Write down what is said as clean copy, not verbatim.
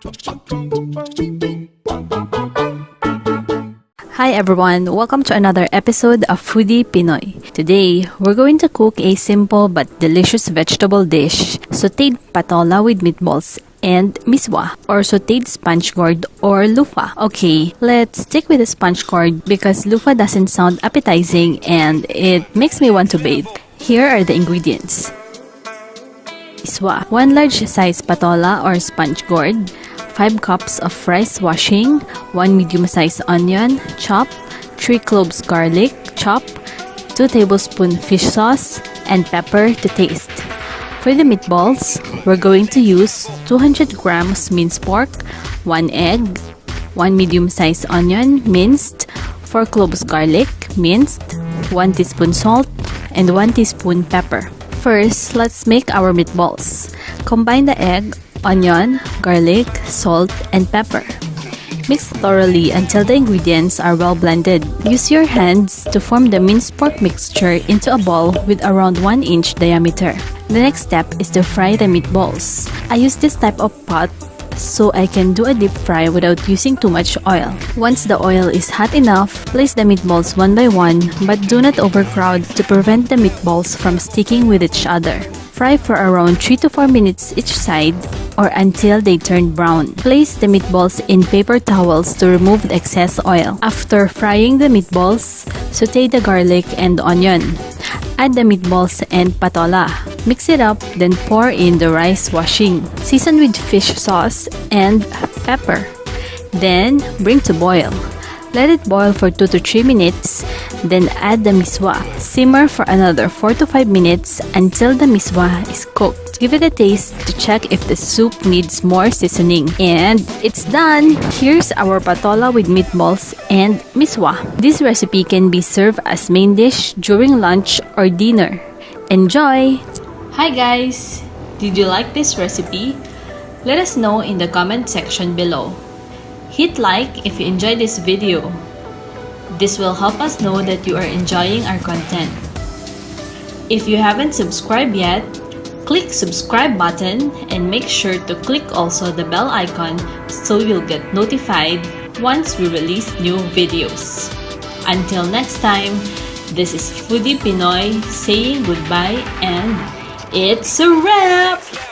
Hi everyone, welcome to another episode of Foodie Pinoy. Today, we're going to cook a simple but delicious vegetable dish, Sauted Patola with meatballs and Misua, or Sauted Sponge gourd or Loofah. Okay, let's stick with the sponge gourd because Loofah doesn't sound appetizing and it makes me want to bathe. Here are the ingredients. Misua, 1 large size patola or sponge gourd, 5 cups of rice washing, 1 medium-sized onion, chop, 3 cloves garlic, chop, 2 tablespoons fish sauce, and pepper to taste. For the meatballs, we're going to use 200 grams minced pork, 1 egg, 1 medium-sized onion, minced, 4 cloves garlic, minced, 1 teaspoon salt, and 1 teaspoon pepper. First, let's make our meatballs. Combine the egg, onion, garlic, salt, and pepper. Mix thoroughly until the ingredients are well blended. Use your hands to form the minced pork mixture into a ball with around 1 inch diameter. The next step is to fry the meatballs. I use this type of pot so I can do a deep fry without using too much oil. Once the oil is hot enough, place the meatballs one by one, but do not overcrowd to prevent the meatballs from sticking with each other. Fry for around 3 to 4 minutes each side or until they turn brown. Place the meatballs in paper towels to remove the excess oil. After frying the meatballs, saute the garlic and onion. Add the meatballs and patola. Mix it up, then pour in the rice washing. Season with fish sauce and pepper. Then bring to boil. Let it boil for 2 to 3 minutes, then add the misua. Simmer for another 4 to 5 minutes until the misua is cooked. Give it a taste to check if the soup needs more seasoning. And it's done! Here's our patola with meatballs and misua. This recipe can be served as main dish during lunch or dinner. Enjoy! Hi guys! Did you like this recipe? Let us know in the comment section below. Hit like if you enjoyed this video. This will help us know that you are enjoying our content. If you haven't subscribed yet, click subscribe button and make sure to click also the bell icon so you'll get notified once we release new videos. Until next time, this is Foodie Pinoy saying goodbye and it's a wrap!